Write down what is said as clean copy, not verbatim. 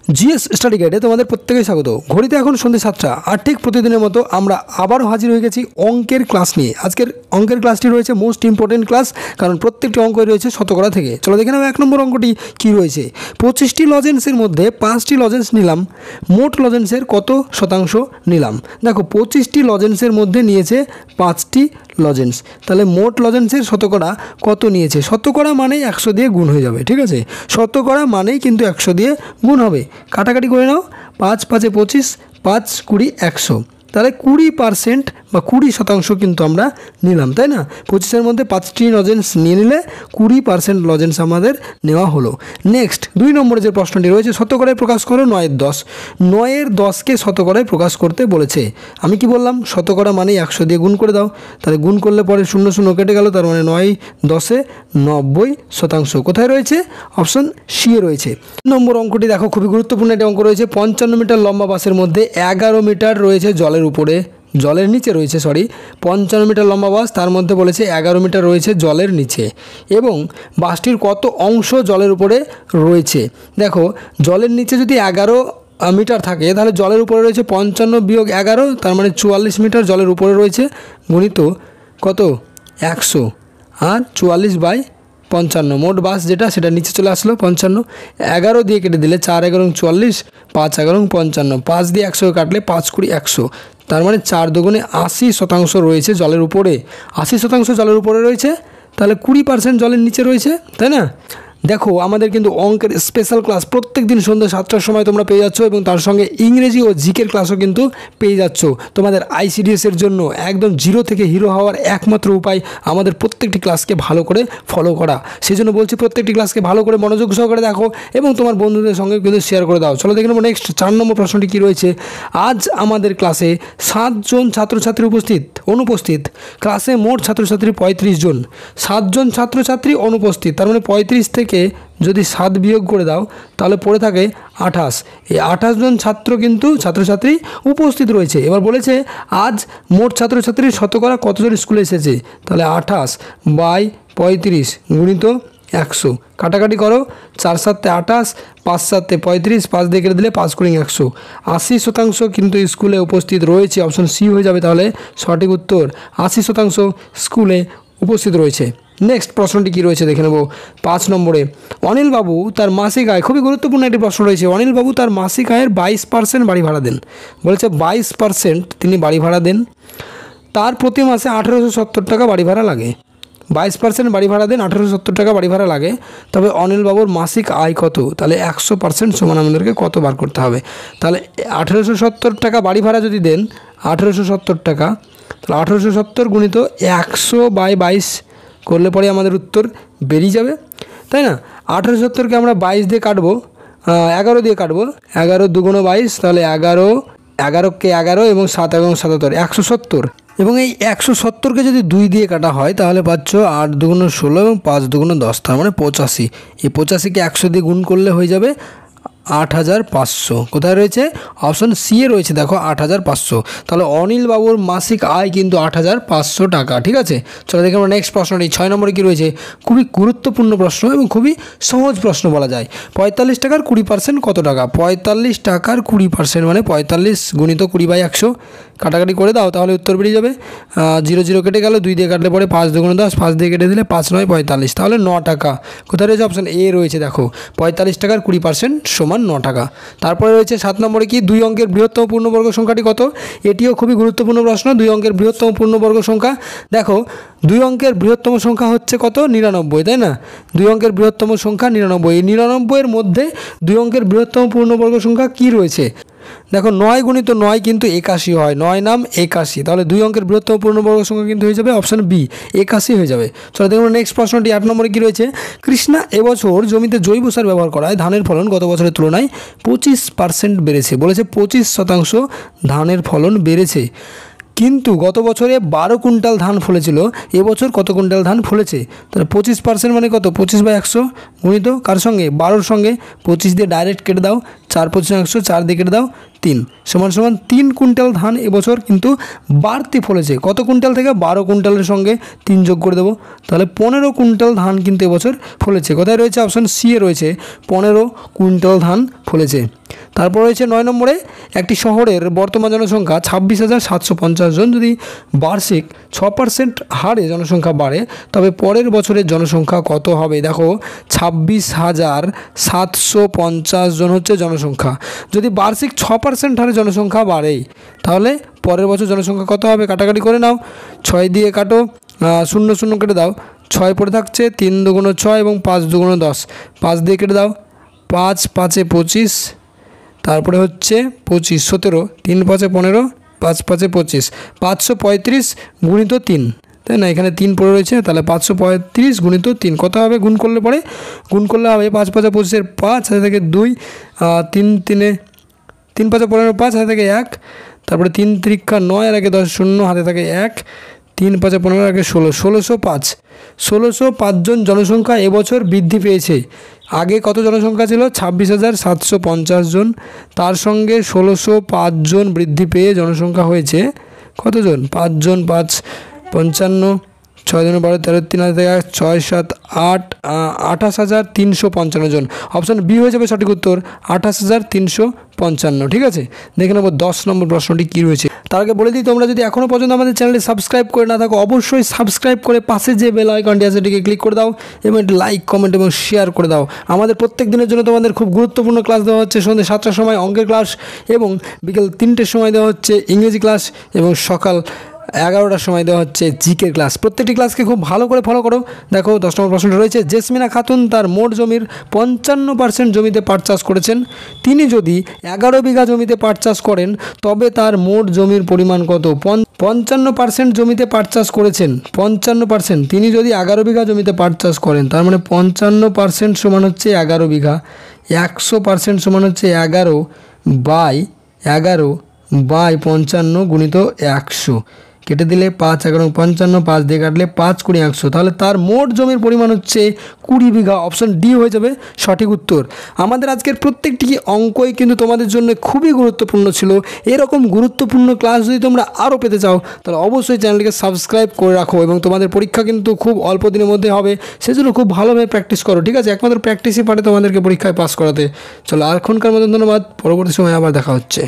GS study গাইডে তোমাদের প্রত্যেকেই স্বাগত। ঘড়িতে এখন সন্ধ্যে 7টা, আর ঠিক প্রতিদিনের মতো আমরা আবারও হাজির হয়ে গেছি অঙ্কের ক্লাস নিয়ে। আজকের অঙ্কের ক্লাসটি রয়েছে মোস্ট ইম্পর্টেন্ট ক্লাস, কারণ প্রত্যেকটি অঙ্ক রয়েছে শতকরা থেকে। চলো দেখে নেব 1 নম্বর অঙ্কটি কী রয়েছে। 25টি লজেন্সের মধ্যে 5টি লজেন্স নিলাম, মোট লজেন্সের কত শতাংশ নিলাম। দেখো 25টি লজেন্সের মধ্যে নিয়েছে 5টি লজেন্স, তাহলে মোট লজেন্সের শতকরা কত নিয়েছে। শতকরা মানেই 100 দিয়ে গুণ হয়ে যাবে, ঠিক আছে। শতকরা মানেই কিন্তু 100 দিয়ে গুণ হবে। কাটাকাটি করে নাও, 5 5 25, 5 20 100, তাহলে 20% বা 20% কিন্তু আমরা নিলাম, তাই না। 25-এর মধ্যে 5টি লজেন্স নিয়ে নিলে 20% লজেন্স আমাদের নেওয়া হলো। নেক্সট 2 নম্বরে যে প্রশ্নটি রয়েছে, শতকরায় প্রকাশ করো 9-এর 10। 9-এর 10কে শতকরায় প্রকাশ করতে বলেছে। আমি কি বললাম, শতকরা মানে 100 দিয়ে গুণ করে দাও, তাহলে গুণ করলে পরে 0 0 কেটে গেল, তার মানে 9 10-এ 90%। কোথায় রয়েছে? অপশন সি এ রয়েছে। নম্বর অঙ্কটি দেখো, খুবই গুরুত্বপূর্ণ একটি অঙ্ক রয়েছে। 55 মিটার লম্বা বাসের মধ্যে 11 মিটার রয়েছে জলের নিচে রয়েছে 55 মিটার লম্বা বাস, তার মধ্যে বলেছে 11 মিটার রয়েছে জলের নিচে, এবং বাসটির কত অংশ জলের উপরে রয়েছে। দেখো জলের নিচে যদি 11 মিটার থাকে, তাহলে জলের উপরে রয়েছে 55 বিয়োগ 11, তার মানে 44 মিটার জলের উপরে রয়েছে, গুণিত কত 100, আর 44/55। মোট বাস যেটা সেটা নিচে চলে আসলো 55। 11 দিয়ে কেটে দিলে 4 11 44, 5 11 55, 5 দিয়ে 100 কাটলে 5 20 100, তার মানে 4 দুগুণে 80% রয়েছে জলের উপরে। 80% জলের উপরে রয়েছে, তাহলে 20% জলের নিচে রয়েছে, তাই না। দেখো আমাদের কিন্তু অঙ্কের স্পেশাল ক্লাস প্রত্যেক দিন সন্ধ্যা 7টার সময় তোমরা পেয়ে যাচ্ছ, এবং তার সঙ্গে ইংরেজি ও জিকের ক্লাসও কিন্তু পেয়ে যাচ্ছ। তোমাদের আইসিডিএসের জন্য একদম জিরো থেকে হিরো হওয়ার একমাত্র উপায় আমাদের প্রত্যেকটি ক্লাসকে ভালো করে ফলো করা। সেই জন্য বলছি প্রত্যেকটি ক্লাসকে ভালো করে মনোযোগ সহকারে দেখো, এবং তোমার বন্ধুদের সঙ্গে কিন্তু শেয়ার করে দাও। চলো দেখে নেবো নেক্সট 4 নম্বর প্রশ্নটি কী রয়েছে। আজ আমাদের ক্লাসে 7 জন ছাত্রছাত্রী অনুপস্থিত। ক্লাসে মোট ছাত্রছাত্রী 35 জন, 7 জন ছাত্রছাত্রী অনুপস্থিত, তার মানে 35 থেকে যদি 7 বিয়োগ করে দাও তাহলে পড়ে থাকে 28। এই 28 জন ছাত্রছাত্রী উপস্থিত রয়েছে। এবার বলেছে আজ মোট ছাত্রছাত্রীর শতকরা কতজন স্কুলে এসেছে, তাহলে 28/35 গুণিত 100। কাটাকাটি করো, 4 7 28, 5 7 35, 5 দিয়ে কেটে দিলে 5 × 100। 80% কিন্তু স্কুলে উপস্থিত রয়েছে, অপশন সি হয়ে যাবে তাহলে সঠিক উত্তর। 80% স্কুলে উপস্থিত রয়েছে। নেক্সট প্রশ্নটি কী রয়েছে দেখে নেব 5 নম্বরে। অনিলবাবু তার মাসিক আয়, খুবই গুরুত্বপূর্ণ একটি প্রশ্ন রয়েছে। অনিলবাবু তার মাসিক আয়ের 22% বাড়ি ভাড়া দেন। বলেছে 22% তিনি বাড়ি ভাড়া দেন, তার প্রতি মাসে 1870 টাকা বাড়ি ভাড়া লাগে। 22% বাড়ি ভাড়া দেন, 1870 টাকা বাড়ি ভাড়া লাগে। তবে অনিলবাবুর মাসিক আয় কত, তাহলে 100% সমান আমাদেরকে কত বার করতে হবে। তাহলে 1870 টাকা বাড়ি ভাড়া যদি দেন, 1870 টাকা, তাহলে 1870 গুণিত 100/22 করলে পরে আমাদের উত্তর বেরিয়ে যাবে, তাই না। 1870কে আমরা 22 দিয়ে কাটবো, 11 দিয়ে কাটবো, 11 2 22, তাহলে 11কে 11 এবং 7 এবং 77, 170। এবং এই 170কে যদি 2 দিয়ে কাটা হয় তাহলে পাচ্ছ 8 2 16 এবং 5 2 10, তার মানে 85। এই 85কে 100 দিয়ে গুণ করলে হয়ে যাবে 8500। কোথায় রয়েছে? অপশন সি এ রয়েছে, দেখো 8500। তাহলে অনিলবাবুর মাসিক আয় কিন্তু 8500 টাকা, ঠিক আছে। চলো দেখে আমরা নেক্সট প্রশ্নটি 6 নম্বরে কী রয়েছে। খুবই গুরুত্বপূর্ণ প্রশ্ন এবং খুবই সহজ প্রশ্ন বলা যায়। 45 টাকার 20% কত টাকা? 45 টাকার 20% মানে 45 গুণিত 20/100। কাটাকাটি করে দাও তাহলে উত্তর বেরিয়ে যাবে। 0 0 কেটে গেল, 2 দিয়ে কাটলে পরে 5 2 10, 5 দিয়ে কেটে দিলে 5 9 45, তাহলে 9 টাকা। কোথায় রয়েছে? অপশন এ রয়েছে, দেখো 45 টাকার 20% সমান 9 টাকা। তারপরে রয়েছে 7 নম্বরে কি, 2 অঙ্কের বৃহত্তম পূর্ণবর্গ সংখ্যাটি কত? এটিও খুবই গুরুত্বপূর্ণ প্রশ্ন। 2 অঙ্কের বৃহত্তম পূর্ণবর্গ সংখ্যা, দেখো 2 অঙ্কের বৃহত্তম সংখ্যা হচ্ছে কত? 99, তাই না। 2 অঙ্কের বৃহত্তম সংখ্যা 99। এই 99-এর মধ্যে 2 অঙ্কের বৃহত্তম পূর্ণবর্গ সংখ্যা কি রয়েছে? দেখো 9 গুণিত 9 কিন্তু 81 হয়, 9 নাম 81, তাহলে 2 অঙ্কের বৃহত্তম পূর্ণবর্গ সংখ্যা কিন্তু হয়ে যাবে অপশন বি, 81 হয়ে যাবে। চলো দেখুন নেক্সট প্রশ্নটি 8 নম্বরে কী রয়েছে। কৃষ্ণা এবছর জমিতে জৈব সার ব্যবহার করায় ধানের ফলন গত বছরের তুলনায় 25% বেড়েছে। বলেছে 25% ধানের ফলন বেড়েছে। কিন্তু গত বছরে 12 কুইন্টাল ধান ফলেছিল, এবছর কত কুইন্টাল ধান ফলেছে? তাহলে 25% মানে কত? 25/100 গুণিত কার সঙ্গে? 12-র সঙ্গে। 25 দিয়ে ডাইরেক্ট কেটে দাও, 4/25 100, 4 দিয়ে কেটে দাও 3 সমান সমান 3 কুইন্টাল ধান এবছর কিন্তু বাড়তি ফলেছে। কত কুইন্টাল থেকে? 12 কুইন্টালের সঙ্গে 3 যোগ করে দেবো, তাহলে 15 কুইন্টাল ধান কিন্তু এবছর ফলেছে। কোথায় রয়েছে? অপশন সি এ রয়েছে, 15 কুইন্টাল ধান ফলেছে। তারপর রয়েছে 9 নম্বরে, একটি শহরের বর্তমান জনসংখ্যা 26,750 জন। যদি বার্ষিক 6% হারে জনসংখ্যা বাড়ে তবে পরের বছরের জনসংখ্যা কত হবে? দেখো 26,750 জন হচ্ছে জনসংখ্যা। যদি বার্ষিক 6% হারে জনসংখ্যা বাড়ে তাহলে পরের বছর জনসংখ্যা কত হবে? কাটাকাটি করে নাও, 6 দিয়ে কাটো, 0 0 কেটে দাও, 6 পড়ে থাকছে, 3 2 6 এবং 5 2 10, 5 দিয়ে কেটে দাও, 5 5 25, তারপরে হচ্ছে 25 17, 3 5 15, 5 5 25, 535 গুণিত 3, তাই না? এখানে 3 পড়ে রয়েছে, তাহলে 535 গুণিত 3 কত হবে? গুণ করলে হবে 5 5 25 5 হাতে থেকে 2, 3 3 5 15 5 হাতে থেকে 1, তারপরে 3 3 9 আর 1 10 0 হাতে থাকে 1, 3 5 15 আর 16, 1605 জন জনসংখ্যা এবছর বৃদ্ধি পেয়েছে। আগে কত জনসংখ্যা ছিল? 26,750 জন, তার সঙ্গে 1605 জন বৃদ্ধি পেয়ে জনসংখ্যা হয়েছে কতজন? 5 জন, 5 55, 6 জন 12 13 3 হাজার 6 7 8, 28,355 জন। অপশন বি হয়ে যাবে সঠিক উত্তর, 28,355। ঠিক আছে, দেখে নেব 10 নম্বর প্রশ্নটি কী রয়েছে। তার আগে বলে দিই, তোমরা যদি এখনও পর্যন্ত আমাদের চ্যানেলটি সাবস্ক্রাইব করে না থাকো অবশ্যই সাবস্ক্রাইব করে পাশে যে বেল আইকনটি আছে সেটিকে ক্লিক করে দাও এবং একটি লাইক কমেন্ট এবং শেয়ার করে দাও। আমাদের প্রত্যেক দিনের জন্য তোমাদের খুব গুরুত্বপূর্ণ ক্লাস দেওয়া হচ্ছে। সন্ধ্যে 7টার সময় অঙ্কের ক্লাস এবং বিকেল 3টের সময় দেওয়া হচ্ছে ইংরেজি ক্লাস এবং সকাল 11টার সময় দেওয়া হচ্ছে জিকের ক্লাস। প্রত্যেকটি ক্লাসকে খুব ভালো করে ফলো করো। দেখো 10 নম্বর প্রশ্নটা রয়েছে, জেসমিনা খাতুন তার মোট জমির 55% জমিতে পাট চাষ করেছেন। তিনি যদি 11 বিঘা জমিতে পাট চাষ করেন তবে তার মোট জমির পরিমাণ কত? 55% জমিতে পাট চাষ করেছেন, 55%। তিনি যদি 11 বিঘা জমিতে পাট চাষ করেন তার মানে 55% সমান হচ্ছে 11 বিঘা, 100% সমান হচ্ছে 11/11/55 গুণিত 100, কেটে দিলে 5 11 55, 5 দিয়ে কাটলে 5 20 100, তাহলে তার মোট জমির পরিমাণ হচ্ছে 20 বিঘা। অপশন ডি হয়ে যাবে সঠিক উত্তর। আমাদের আজকের প্রত্যেকটি অঙ্কই কিন্তু তোমাদের জন্য খুবই গুরুত্বপূর্ণ ছিল। এরকম গুরুত্বপূর্ণ ক্লাস যদি তোমরা আরও পেতে চাও তাহলে অবশ্যই চ্যানেলটিকে সাবস্ক্রাইব করে রাখো এবং তোমাদের পরীক্ষা কিন্তু খুব অল্প দিনের মধ্যে হবে, সেজন্য খুব ভালোভাবে প্র্যাকটিস করো। ঠিক আছে, একমাত্র প্র্যাকটিসই পারে তোমাদেরকে পরীক্ষায় পাস করাতে। চলো এখনকার মতন ধন্যবাদ, পরবর্তী সময় আবার দেখা হচ্ছে।